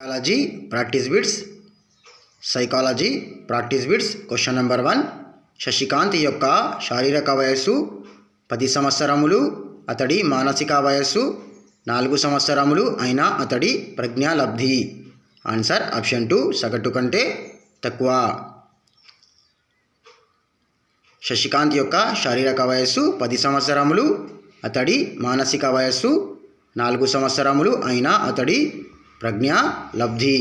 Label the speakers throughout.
Speaker 1: Psychology practice bits question number 1. Shashikant యొక్క శారీరక వయస్సు 10 సంవత్సరములు, అతడి మానసిక వయస్సు 4 సంవత్సరములు అయినా అతడి ప్రజ్ఞాలబ్ధి. ఆన్సర్ ఆప్షన్ 2 సగటు కంటే తక్కువ. శశికాంత్ యొక్క శారీరక వయస్సు 10 సంవత్సరములు, అతడి మానసిక వయస్సు 4 సంవత్సరములు అయినా అతడి ప్రజ్ఞాలబ్ధి.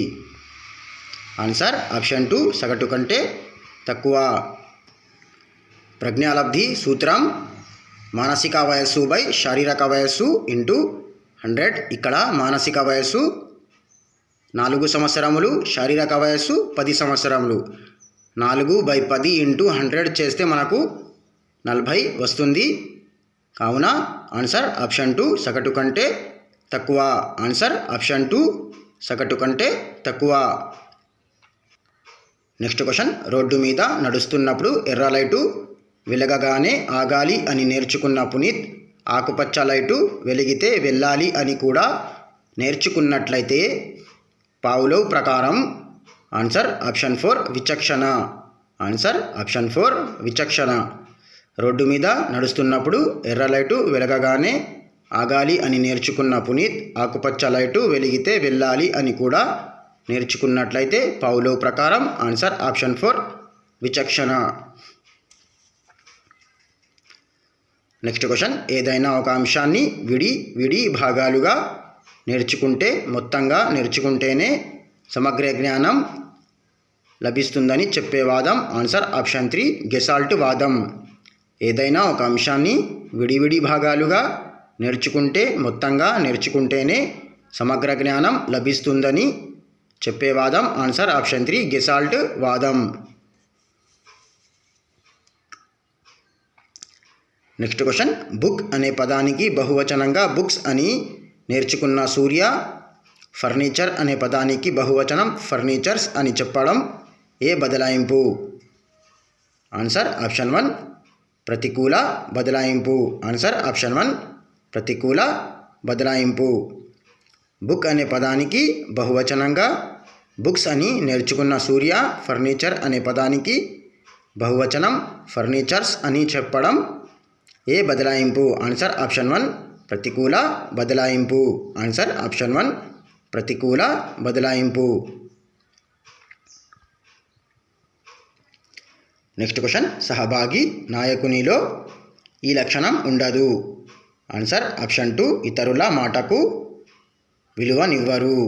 Speaker 1: ఆన్సర్ ఆప్షన్ 2 సగటు కంటే తక్కువ. ప్రజ్ఞాలబ్ధి సూత్రం మానసిక వయస్సు బై శారీరక వయస్సు ఇంటూ 100. ఇక్కడ మానసిక వయస్సు 4 సంవత్సరములు, శారీరక వయస్సు 10 సంవత్సరములు. 4/10 ఇంటూ 100 చేస్తే మనకు 40 వస్తుంది. కావున ఆన్సర్ ఆప్షన్ 2 సగటు కంటే తక్కువ. ఆన్సర్ ఆప్షన్ 2 సగటు కంటే తక్కువ. Next question. రోడ్డు మీద నడుస్తున్నప్పుడు ఎర్ర లైటు వెలగగానే ఆగాలి అని నేర్చుకున్న పునీత్ ఆకుపచ్చ లైటు వెలిగితే వెళ్ళాలి అని కూడా నేర్చుకున్నట్లయితే పావ్లోవ్ ప్రకారం ఆన్సర్ ఆప్షన్ 4 విచక్షణ. ఆన్సర్ ఆప్షన్ 4 విచక్షణ. రోడ్డు మీద నడుస్తున్నప్పుడు ఎర్ర లైటు వెలగగానే ఆగాలి అని నేర్చుకున్న పునీత్ ఆకుపచ్చ లైటు వెలిగితే వెళ్ళాలి అని కూడా నేర్చుకున్నట్లయితే పావ్లోవ్ ప్రకారం ఆన్సర్ ఆప్షన్ 4 విచక్షణ. Next question. ఏదైనా ఒక అంశాన్ని విడి భాగాలుగా నేర్చుకుంటే మొత్తంగా నేర్చుకుంటేనే సమగ్ర జ్ఞానం లభిస్తుందని చెప్పే వాదం. ఆన్సర్ ఆప్షన్ 3 గెసాల్ట్ వాదం. ఏదైనా ఒక అంశాన్ని విడి భాగాలుగా నేర్చుకుంటే మొత్తంగా నేర్చుకుంటేనే సమగ్ర జ్ఞానం లభిస్తుందని చెప్పే వాదం. ఆన్సర్ ఆప్షన్ 3 గెసాల్ట్ వాదం. Next question. బుక్ అనే పదానికి బహువచనంగా బుక్స్ అని నేర్చుకున్న సూర్య ఫర్నిచర్ అనే పదానికి బహువచనం ఫర్నిచర్స్ అని చెప్పడం ఏ బదలాయింపు? ఆన్సర్ ఆప్షన్ 1 ప్రతికూల బదలాయింపు. ఆన్సర్ ఆప్షన్ 1 ప్రతికూల బదలాయింపు. బుక్ అనే పదానికి బహువచనంగా బుక్స్ అని నేర్చుకున్న సూర్య ఫర్నిచర్ అనే పదానికి బహువచనం ఫర్నిచర్స్ అని చెప్పడం ఏ బదలాయింపు? ఆన్సర్ ఆప్షన్ 1 ప్రతికూల బదలాయింపు. ఆన్సర్ ఆప్షన్ 1 ప్రతికూల బదలాయింపు. Next question. సహభాగి నాయకునిలో ఈ లక్షణం ఉండదు. ఆన్సర్ ఆప్షన్ 2 ఇతరుల మాటకు విలువనివ్వరు.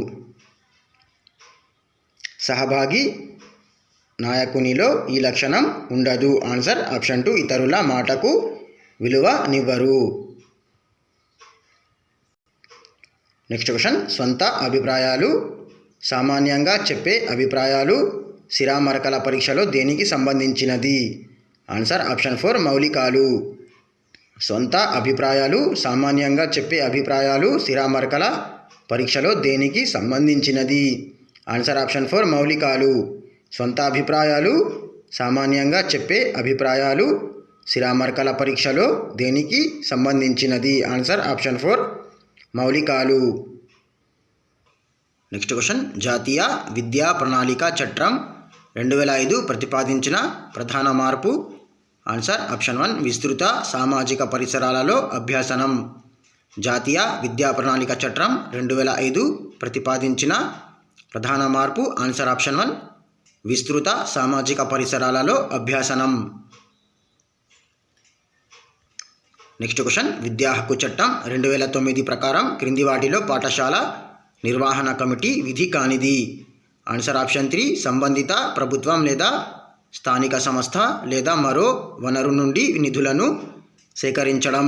Speaker 1: సహభాగి నాయకునిలో ఈ లక్షణం ఉండదు. ఆన్సర్ ఆప్షన్ 2 ఇతరుల మాటకు విలువనివ్వరు. Next question. సొంత అభిప్రాయాలు సామాన్యంగా చెప్పే అభిప్రాయాలు సిరామరకల పరీక్షలో దేనికి సంబంధించినది? ఆన్సర్ ఆప్షన్ 4 మౌలికాలు. సొంత అభిప్రాయాలు సామాన్యంగా చెప్పే అభిప్రాయాలు సిరామరకల పరీక్షలో దేనికి సంబంధించినది? ఆన్సర్ ఆప్షన్ 4 మౌలికాలు. సొంత అభిప్రాయాలు సామాన్యంగా చెప్పే అభిప్రాయాలు సిరామరకల పరీక్షలో దేనికి సంబంధించినది? ఆన్సర్ ఆప్షన్ 4 మౌలికాలు. Next question. జాతీయ విద్యా ప్రణాళిక చట్టం 2005 ప్రతిపాదించిన ప్రధాన మార్పు? ఆన్సర్ ఆప్షన్ 1 విస్తృత సామాజిక పరిసరాలలో అభ్యాసనం. జాతీయ విద్యా ప్రణాళిక చట్టం 2005 ప్రతిపాదించిన ప్రధాన మార్పు. ఆన్సర్ ఆప్షన్ 1 విస్తృత సామాజిక పరిసరాలలో అభ్యాసనం. Next question. విద్యా హక్కు చట్టం 2009 ప్రకారం క్రింది వాటిలో పాఠశాల నిర్వహణ కమిటీ విధి కానిది? ఆన్సర్ ఆప్షన్ 3 సంబంధిత ప్రభుత్వం లేదా స్థానిక సంస్థ లేదా మరో వనరు నుండి నిధులను సేకరించడం.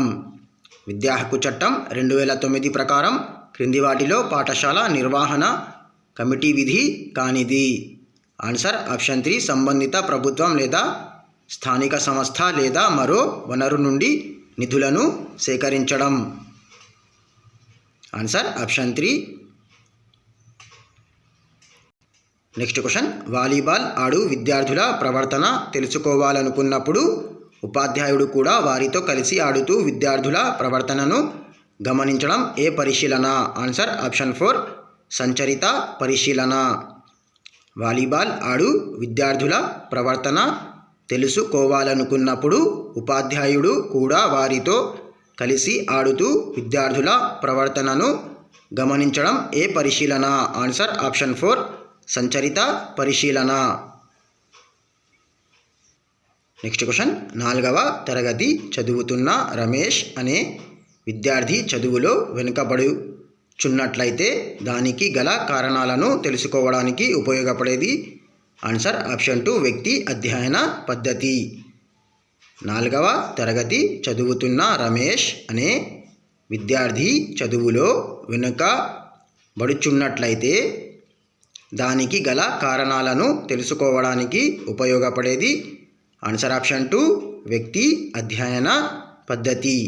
Speaker 1: విద్యా హక్కు చట్టం 2009 ప్రకారం క్రింది వాటిలో పాఠశాల నిర్వహణ కమిటీ విధి కానిది? ఆన్సర్ ఆప్షన్ 3 సంబంధిత ప్రభుత్వం లేదా స్థానిక సంస్థ లేదా మరో వనరు నుండి నిధులను సేకరించడం. Answer option 3. Next question. Volleyball ఆడు విద్యార్థుల ప్రవర్తన తెలుసుకోవాలనుకున్నప్పుడు ఉపాధ్యాయుడు కూడా వారితో కలిసి ఆడుతూ విద్యార్థుల ప్రవర్తనను గమనించడం ఏ పరిశీలన? ఆన్సర్ ఆప్షన్ 4 సంచరిత పరిశీలన. వాలీబాల్ ఆడు విద్యార్థుల ప్రవర్తన తెలుసుకోవాలనుకున్నప్పుడు ఉపాధ్యాయుడు కూడా వారితో కలిసి ఆడుతూ విద్యార్థుల ప్రవర్తనను గమనించడం ఏ పరిశీలన? ఆన్సర్ ఆప్షన్ 4 సంచరిత పరిశీలన. నెక్స్ట్ క్వశ్చన్, 4వ తరగతి చదువుతున్న రమేష్ అనే విద్యార్థి చదువులో వెనుకబడుచున్నట్లయితే దానికి గల కారణాలను తెలుసుకోవడానికి ఉపయోగపడేది? ఆన్సర్ ఆప్షన్ 2 వ్యక్తి అధ్యయన పద్ధతి. 4వ తరగతి చదువుతున్న రమేష్ అనే విద్యార్థి చదువులో వెనుకబడుచున్నట్లయితే దానికి గల కారణాలను తెలుసుకోవడానికి ఉపయోగపడేది? ఆన్సర్ ఆప్షన్ 2 వ్యక్తి అధ్యయన పద్ధతి.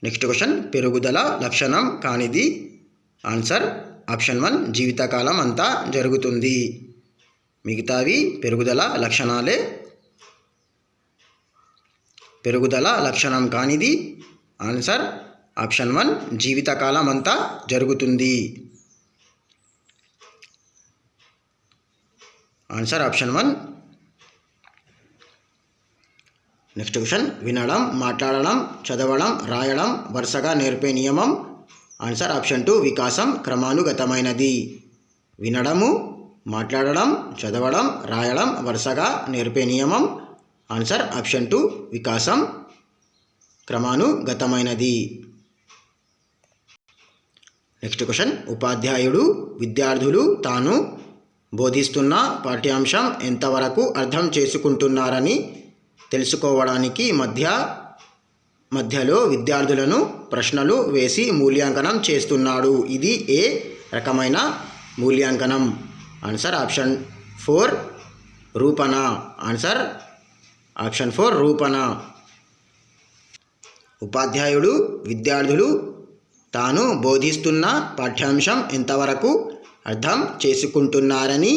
Speaker 1: నెక్స్ట్ క్వశ్చన్, పెరుగుదల లక్షణం కానిది? ఆన్సర్ ఆప్షన్ 1 జీవితకాలం అంతా జరుగుతుంది. మిగతావి పెరుగుదల లక్షణాలే. పెరుగుదల లక్షణం కానిది ఆన్సర్ ఆప్షన్ 1 జీవితకాలం అంతా జరుగుతుంది. Answer option 1. నెక్స్ట్ క్వశ్చన్, వినడం, మాట్లాడడం, చదవడం, రాయడం వరుసగా నేర్పే నియమం? ఆన్సర్ ఆప్షన్ 2 వికాసం క్రమానుగతమైనది. వినడము, మాట్లాడడం, చదవడం, రాయడం వరుసగా నేర్పే నియమం? ఆన్సర్ ఆప్షన్ 2 వికాసం క్రమానుగతమైనది. నెక్స్ట్ క్వశ్చన్, ఉపాధ్యాయుడు విద్యార్థులు తాను బోధిస్తున్న పాఠ్యాంశం ఎంతవరకు అర్థం చేసుకుంటున్నారని తెలుసుకోవడానికి మధ్యలో విద్యార్థులను ప్రశ్నలు వేసి మూల్యాంకనం చేస్తున్నాడు. ఇది ఏ రకమైన మూల్యాంకనం? ఆన్సర్ ఆప్షన్ 4 రూపణ. ఆన్సర్ ఆప్షన్ 4 రూపణ. ఉపాధ్యాయుడు విద్యార్థులు తాను బోధిస్తున్న పాఠ్యాంశం ఎంతవరకు అర్థం చేసుకుంటున్నారని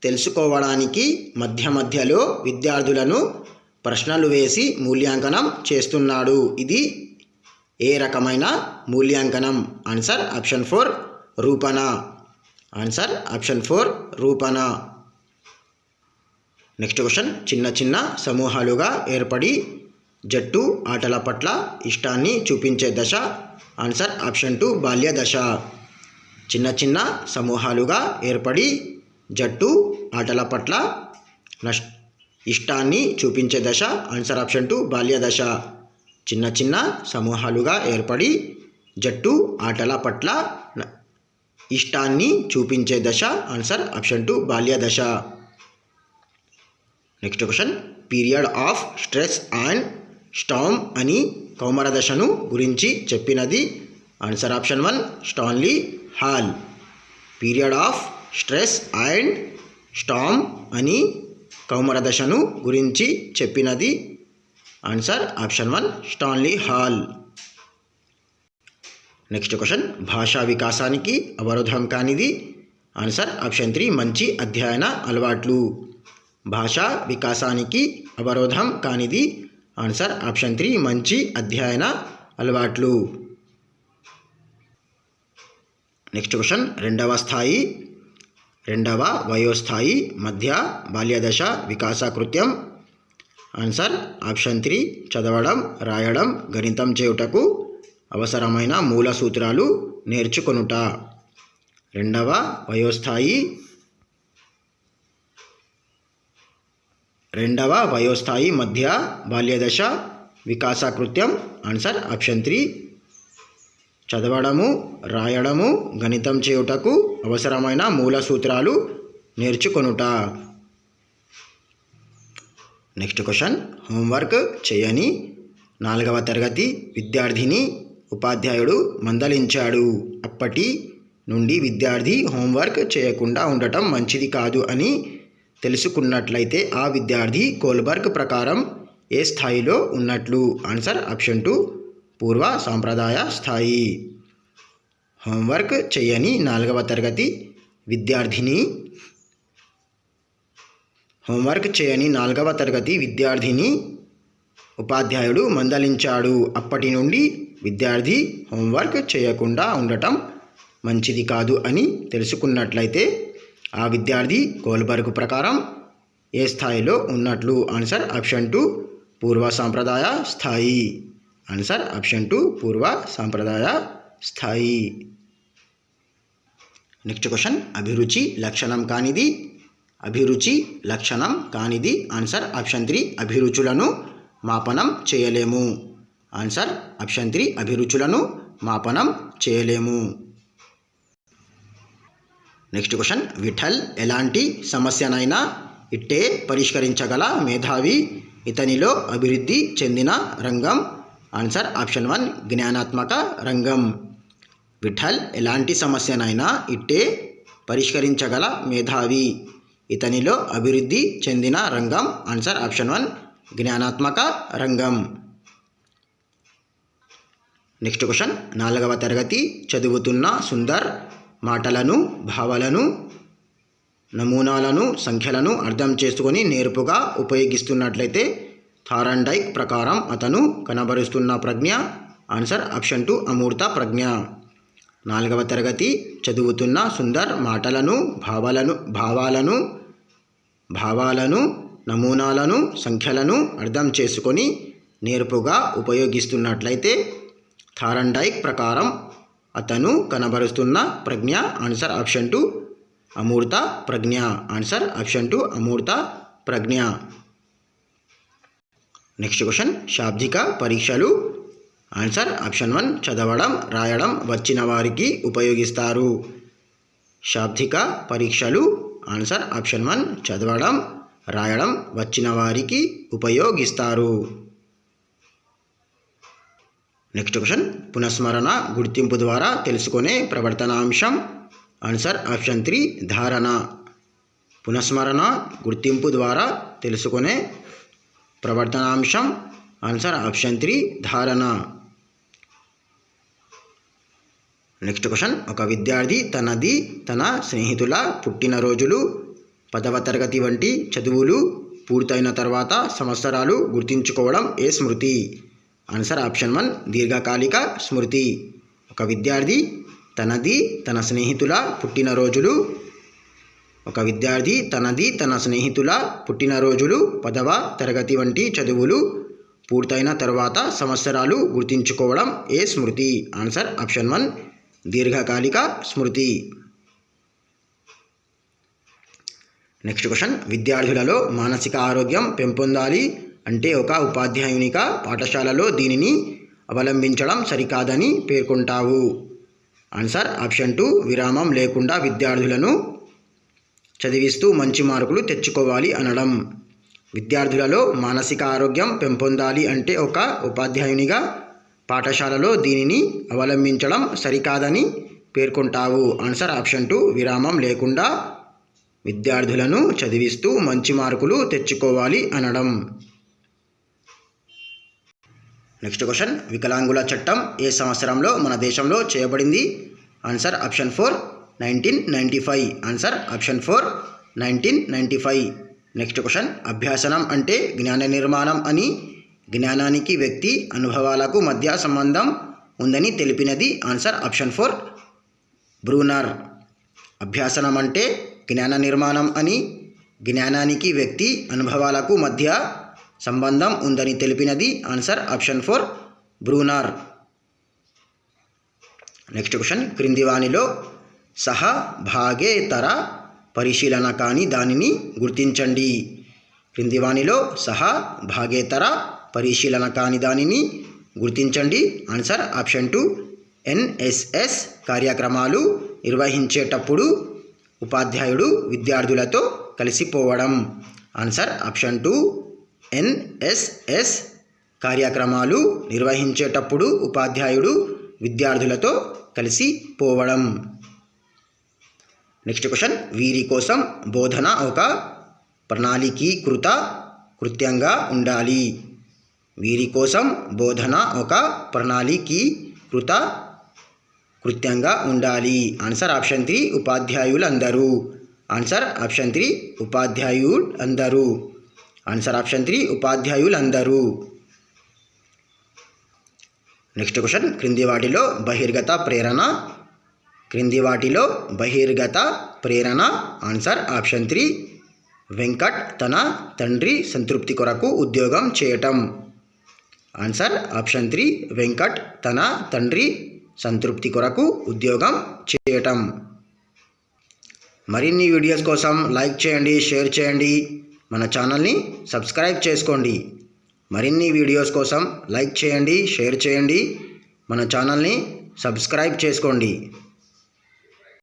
Speaker 1: తెలుసుకోవడానికి మధ్యలో విద్యార్థులను ప్రశ్నలు వేసి మూల్యాంకనం చేస్తున్నాడు. ఇది ఏ రకమైన మూల్యాంకనం? ఆన్సర్ ఆప్షన్ 4 రూపణ. ఆన్సర్ ఆప్షన్ 4 రూపణ. నెక్స్ట్ క్వశ్చన్, చిన్న చిన్న సమూహాలుగా ఏర్పడి జట్టు ఆటల పట్ల ఇష్టాన్ని చూపించే దశ? ఆన్సర్ ఆప్షన్ 2 బాల్య దశ. చిన్న చిన్న సమూహాలుగా ఏర్పడి జట్టు ఆటల పట్ల ఇష్టాన్ని చూపించే దశ? ఆన్సర్ ఆప్షన్ 2 బాల్య దశ. చిన్న చిన్న సమూహాలుగా ఏర్పడి జట్టు ఆటల పట్ల ఇష్టాన్ని చూపించే దశ? ఆన్సర్ ఆప్షన్ 2 బాల్య దశ. Next question, period of stress and Storm అని కౌమార దశను గురించి చెప్పినది? Answer option 1 Stanley hall. Period of stress and Storm అని కౌమార దశను గురించి చెప్పినది? Answer option 1 Stanley hall. Next question, భాషా వికాసానికి అవరోధం కానిది? ఆన్సర్ ఆప్షన్ 3 మంచి అధ్యయన అలవాట్లు. భాషా వికాసానికి అవరోధం కానిది? ఆన్సర్ ఆప్షన్ 3 మంచి అధ్యయన అలవాట్లు. నెక్స్ట్ క్వశ్చన్, రెండవ వయోస్థాయి మధ్య బాల్యదశ వికాస కృత్యం? ఆన్సర్ ఆప్షన్ 3 చదవడం, రాయడం, గణితం చేయుటకు అవసరమైన మూల సూత్రాలు నేర్చుకొనుట. రెండవ వయోస్థాయి మధ్య బాల్యదశ వికాస కృత్యం? ఆన్సర్ ఆప్షన్ 3 చదవడము, రాయడము, గణితం చేయుటకు అవసరమైన మూల సూత్రాలు నేర్చుకొనుట. నెక్స్ట్ క్వశ్చన్, హోంవర్క్ చేయని 4వ తరగతి విద్యార్థిని ఉపాధ్యాయుడు మందలించాడు. అప్పటి నుండి విద్యార్థి హోంవర్క్ చేయకుండా ఉండటం మంచిది కాదు అని తెలుసుకున్నట్లయితే ఆ విద్యార్థి కోల్బర్గ్ ప్రకారం ఏ స్థాయిలో ఉన్నట్లు? ఆన్సర్ ఆప్షన్ 2 పూర్వ సాంప్రదాయ స్థాయి. హోంవర్క్ చేయని 4వ తరగతి విద్యార్థిని ఉపాధ్యాయుడు మందలించాడు. అప్పటి నుండి విద్యార్థి హోంవర్క్ చేయకుండా ఉండటం మంచిది కాదు అని తెలుసుకున్నట్లయితే ఆ విద్యార్థి కోల్బర్గ్ ప్రకారం ఏ స్థాయిలో ఉన్నట్లు? ఆన్సర్ ఆప్షన్ 2 పూర్వ సాంప్రదాయ స్థాయి. ఆన్సర్ ఆప్షన్ 2 పూర్వ సాంప్రదాయ స్థాయి. నెక్స్ట్ క్వశ్చన్, అభిరుచి లక్షణం కానిది. అభిరుచి లక్షణం కానిది. ఆన్సర్ ఆప్షన్ 3 అభిరుచులను మాపనం చేయలేము. ఆన్సర్ ఆప్షన్ 3 అభిరుచులను మాపనం చేయలేము. నెక్స్ట్ క్వశ్చన్, విఠల్ ఎలాంటి సమస్యనైనా ఇట్టే పరిష్కరించగల మేధావి. ఇతనిలో అభివృద్ధి చెందిన రంగం. ఆన్సర్ ఆప్షన్ 1 జ్ఞానాత్మక రంగం. విఠల్ ఎలాంటి సమస్యనైనా ఇట్టే పరిష్కరించగల మేధావి. ఇతనిలో అభివృద్ధి చెందిన రంగం. ఆన్సర్ ఆప్షన్ 1 జ్ఞానాత్మక రంగం. నెక్స్ట్ క్వశ్చన్, 4వ తరగతి చదువుతున్న సుందర్ మాటలను, భావాలను, నమూనాలను, సంఖ్యలను అర్థం చేసుకొని నేర్పుగా ఉపయోగిస్తున్నట్లయితే థారండైక్ ప్రకారం అతను కనబరుస్తున్న ప్రజ్ఞ. ఆన్సర్ ఆప్షన్ 2 అమూర్త ప్రజ్ఞ. 4వ తరగతి చదువుతున్న సుందర్ మాటలను, భావాలను, నమూనాలను, సంఖ్యలను అర్థం చేసుకొని నేర్పుగా ఉపయోగిస్తున్నట్లయితే థారండైక్ ప్రకారం అతను కనబరుస్తున్న ప్రజ్ఞ. ఆన్సర్ ఆప్షన్ 2 అమూర్త ప్రజ్ఞ. ఆన్సర్ ఆప్షన్ 2 అమూర్త ప్రజ్ఞ. నెక్స్ట్ క్వశ్చన్, శాబ్దిక పరీక్షలు. ఆన్సర్ ఆప్షన్ 1 చదవడం, రాయడం వచ్చిన వారికి ఉపయోగిస్తారు. శాబ్దిక పరీక్షలు. ఆన్సర్ ఆప్షన్ 1 చదవడం, రాయడం వచ్చిన వారికి ఉపయోగిస్తారు. నెక్స్ట్ క్వశ్చన్, పునఃస్మరణ గుర్తింపు ద్వారా తెలుసుకునే ప్రవర్తనాంశం. ఆన్సర్ ఆప్షన్ 3 ధారణ. పునఃస్మరణ గుర్తింపు ద్వారా తెలుసుకునే ప్రవర్తనాంశం. ఆన్సర్ ఆప్షన్ 3 ధారణ. నెక్స్ట్ క్వశ్చన్, ఒక విద్యార్థి తన స్నేహితుల పుట్టినరోజులు, 10వ తరగతి వంటి చదువులు పూర్తయిన తర్వాత సంవత్సరాలు గుర్తుంచుకోవడం ఏ స్మృతి? ఆన్సర్ ఆప్షన్ 1 దీర్ఘకాలిక స్మృతి. ఒక విద్యార్థి తన స్నేహితుల పుట్టినరోజులు 10వ తరగతి వంటి చదువులు పూర్తయిన తర్వాత సంవత్సరాలు గుర్తుంచుకోవడం ఏ స్మృతి? ఆన్సర్ ఆప్షన్ 1 దీర్ఘకాలిక స్మృతి. నెక్స్ట్ క్వశ్చన్, విద్యార్థులలో మానసిక ఆరోగ్యం పెంపొందాలి అంటే ఒక ఉపాధ్యాయునిగా పాఠశాలలో దీనిని అవలంబించడం సరికాదని పేర్కొంటావు. ఆన్సర్ ఆప్షన్ 2 విరామం లేకుండా విద్యార్థులను చదివిస్తూ మంచి మార్కులు తెచ్చుకోవాలి అనడం. విద్యార్థులలో మానసిక ఆరోగ్యం పెంపొందాలి అంటే ఒక ఉపాధ్యాయునిగా పాఠశాలలో దీనిని అవలంబించడం సరికాదని పేర్కొంటావు. ఆన్సర్ ఆప్షన్ 2 విరామం లేకుండా విద్యార్థులను చదివిస్తూ మంచి మార్కులు తెచ్చుకోవాలి అనడం. నెక్స్ట్ క్వశ్చన్, వికలాంగుల చట్టం ఏ సంవత్సరంలో మన దేశంలో చేయబడింది? Answer option 4 1995. Answer option 4 1995. Next question, అభ్యాసనం అంటే జ్ఞాన నిర్మాణం అని, జ్ఞానానికి వ్యక్తి అనుభవాలకు మధ్య సంబంధం ఉందని తెలిపినది. Answer option 4 Bruner. అభ్యాసనం అంటే జ్ఞాన నిర్మాణం అని, జ్ఞానానికి వ్యక్తి అనుభవాలకు మధ్య సంబంధం ఉందని తెలిపినది. Answer option 4 Bruner. Next question, క్రింది వానిలో సహభాగేతర పరిశీలన కాని దానిని గుర్తించండి. క్రింది వానిలో సహభాగేతర పరిశీలన కాని దానిని గుర్తించండి. ఆన్సర్ ఆప్షన్ 2 NSS కార్యక్రమాలు నిర్వహించేటప్పుడు ఉపాధ్యాయుడు విద్యార్థులతో కలిసిపోవడం. ఆన్సర్ ఆప్షన్ 2 NSS కార్యక్రమాలు నిర్వహించేటప్పుడు ఉపాధ్యాయుడు విద్యార్థులతో కలిసిపోవడం. నెక్స్ట్ క్వశ్చన్, వీరి కోసం బోధన ఒక ప్రణాళికీకృత కృత్యంగా ఉండాలి. వీరి కోసం బోధన ఒక ప్రణాళికీకృత కృత్యంగా ఉండాలి. ఆన్సర్ ఆప్షన్ 3 ఉపాధ్యాయులందరూ. ఆన్సర్ ఆప్షన్ 3 ఉపాధ్యాయులందరూ. ఆన్సర్ ఆప్షన్ 3 ఉపాధ్యాయులందరూ. నెక్స్ట్ క్వశ్చన్, క్రింది వాటిలో బహిర్గత ప్రేరణ ఆన్సర్ ఆప్షన్ 3 వెంకట్ తన తండ్రి సంతృప్తి కొరకు ఉద్యోగం చేయటం. ఆన్సర్ ఆప్షన్ 3 వెంకట్ తన తండ్రి సంతృప్తి కొరకు ఉద్యోగం చేయటం. మరిన్ని వీడియోస్ కోసం లైక్ చేయండి, షేర్ చేయండి, మన ఛానల్ని సబ్స్క్రైబ్ చేసుకోండి. మరిన్ని వీడియోస్ కోసం లైక్ చేయండి, షేర్ చేయండి, మన ఛానల్ని సబ్స్క్రైబ్ చేసుకోండి.